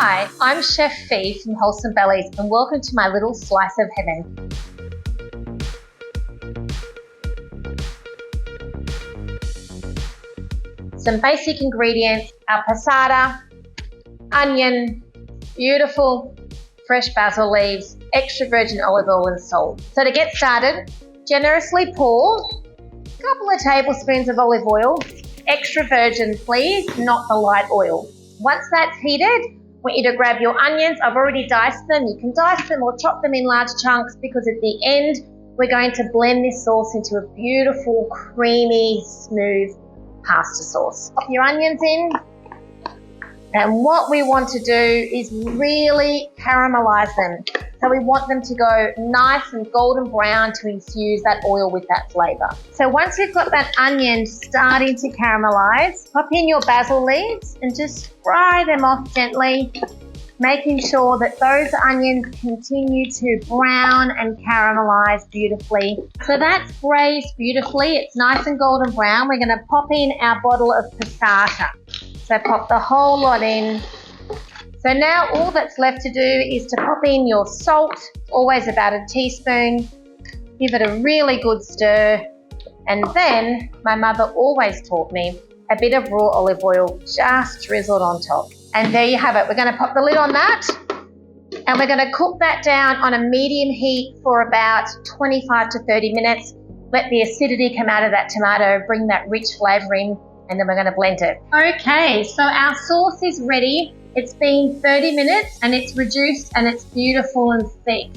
Hi, I'm Chef Fee from Wholesome Bellies and welcome to my little slice of heaven. Some basic ingredients, our passata, onion, beautiful fresh basil leaves, extra virgin olive oil and salt. So to get started, generously pour a couple of tablespoons of olive oil, extra virgin please, not the light oil. Once that's heated, I want you to grab your onions. I've already diced them. You can dice them or chop them in large chunks because at the end, we're going to blend this sauce into a beautiful, creamy, smooth pasta sauce. Pop your onions in. And what we want to do is really caramelize them. So we want them to go nice and golden brown to infuse that oil with that flavour. So once you've got that onion starting to caramelize, pop in your basil leaves and just fry them off gently, making sure that those onions continue to brown and caramelize beautifully. So that's braised beautifully. It's nice and golden brown. We're going to pop in our bottle of passata. So pop the whole lot in. So now all that's left to do is to pop in your salt, always about a teaspoon. Give it a really good stir. And then my mother always taught me a bit of raw olive oil just drizzled on top. And there you have it. We're going to pop the lid on that and we're going to cook that down on a medium heat for about 25 to 30 minutes. Let the acidity come out of that tomato, bring that rich flavour in, and then we're going to blend it. Okay, so our sauce is ready. It's been 30 minutes and it's reduced and it's beautiful and thick.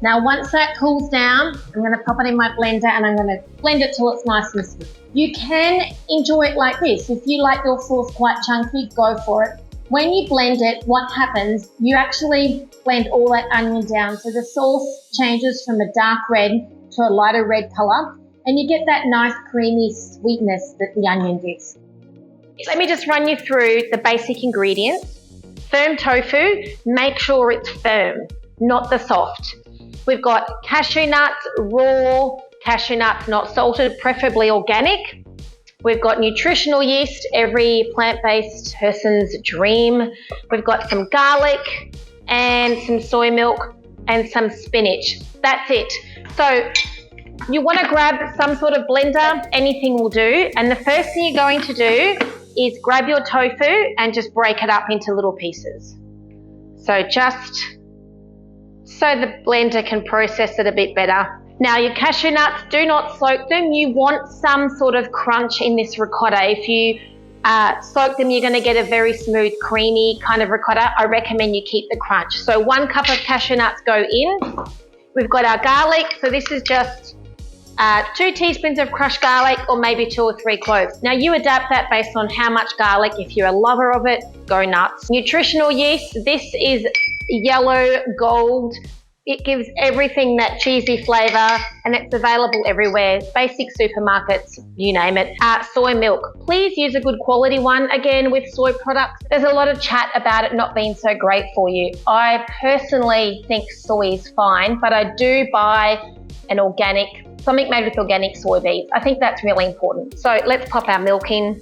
Now once that cools down, I'm going to pop it in my blender and I'm going to blend it till it's nice and smooth. You can enjoy it like this. If you like your sauce quite chunky, go for it. When you blend it, what happens, you actually blend all that onion down. So the sauce changes from a dark red to a lighter red colour and you get that nice creamy sweetness that the onion gives. Let me just run you through the basic ingredients. Firm tofu, make sure it's firm, not the soft. We've got cashew nuts, raw cashew nuts, not salted, preferably organic. We've got nutritional yeast, every plant-based person's dream. We've got some garlic and some soy milk and some spinach. That's it. So you want to grab some sort of blender, anything will do. And the first thing you're going to do is grab your tofu and just break it up into little pieces. So just so the blender can process it a bit better. Now your cashew nuts, do not soak them. You want some sort of crunch in this ricotta. If you soak them, you're going to get a very smooth, creamy kind of ricotta. I recommend you keep the crunch. So 1 cup of cashew nuts go in. We've got our garlic. So this is just 2 teaspoons of crushed garlic or maybe 2 or 3 cloves. Now you adapt that based on how much garlic. If you're a lover of it, go nuts. Nutritional yeast, this is yellow gold. It gives everything that cheesy flavour and it's available everywhere. Basic supermarkets, you name it. Soy milk, please use a good quality one. Again, with soy products, there's a lot of chat about it not being so great for you. I personally think soy is fine, but I do buy an organic, something made with organic soybeans. I think that's really important. So let's pop our milk in.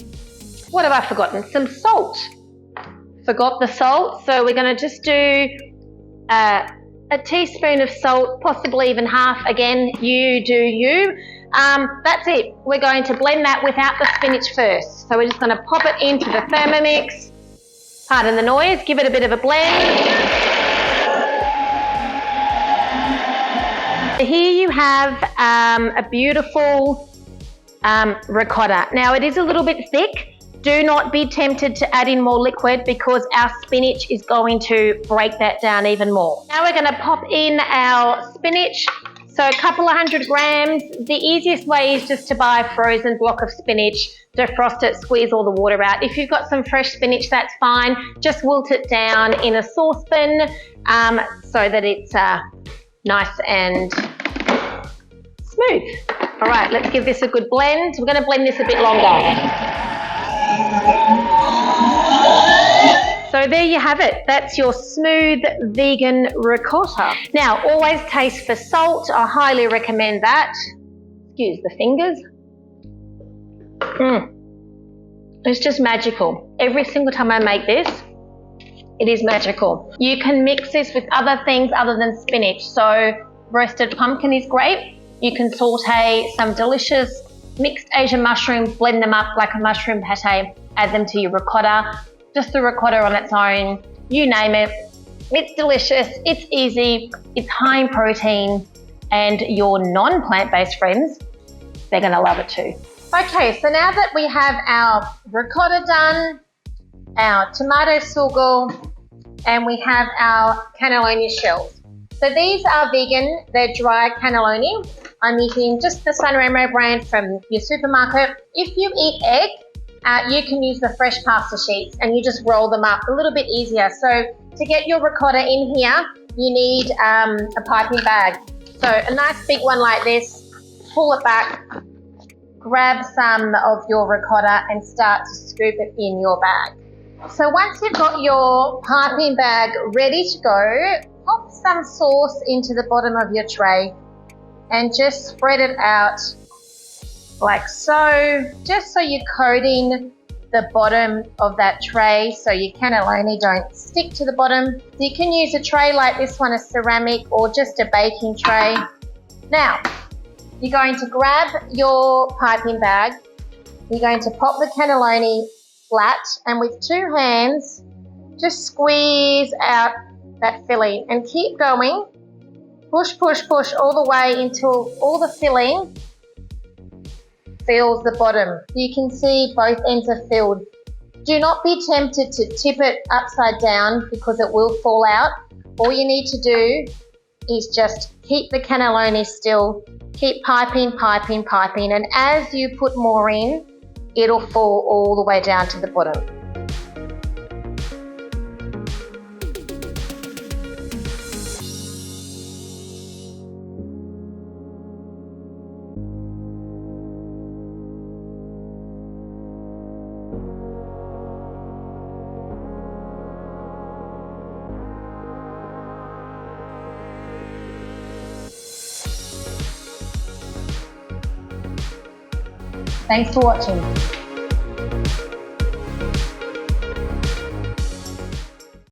What have I forgotten? Some salt. Forgot the salt. So we're going to just do a teaspoon of salt, possibly even half. Again, you do you. That's it. We're going to blend that without the spinach first. So we're just going to pop it into the Thermomix. Pardon the noise. Give it a bit of a blend. Here you have a beautiful ricotta. Now it is a little bit thick. Do not be tempted to add in more liquid because our spinach is going to break that down even more. Now we're going to pop in our spinach. So a couple of 100 grams. The easiest way is just to buy a frozen block of spinach, defrost it, squeeze all the water out. If you've got some fresh spinach, that's fine. Just wilt it down in a saucepan so that it's nice and smooth. All right, let's give this a good blend. We're going to blend this a bit longer. So there you have it. That's your smooth vegan ricotta. Now, always taste for salt. I highly recommend that. Excuse the fingers. It's just magical. Every single time I make this, It is magical. You can mix this with other things other than spinach. So roasted pumpkin is great. You can saute some delicious mixed Asian mushrooms, blend them up like a mushroom pate, add them to your ricotta, just the ricotta on its own, you name it. It's delicious, it's easy, it's high in protein, and your non-plant-based friends, they're gonna love it too. Okay, so now that we have our ricotta done, our tomato sugo, and we have our cannelloni shells. So these are vegan, they're dry cannelloni. I'm using just the Sanremo brand from your supermarket. If you eat egg, you can use the fresh pasta sheets and you just roll them up a little bit easier. So to get your ricotta in here, you need a piping bag. So a nice big one like this, pull it back, grab some of your ricotta and start to scoop it in your bag. So once you've got your piping bag ready to go, pop some sauce into the bottom of your tray and just spread it out like so, just so you're coating the bottom of that tray so your cannelloni don't stick to the bottom. So you can use a tray like this one, a ceramic or just a baking tray. Now, you're going to grab your piping bag, you're going to pop the cannelloni flat and with two hands, just squeeze out that filling and keep going. Push, push, push all the way until all the filling fills the bottom. You can see both ends are filled. Do not be tempted to tip it upside down because it will fall out. All you need to do is just keep the cannelloni still, keep piping, piping, piping, and as you put more in, it'll fall all the way down to the bottom. Thanks for watching.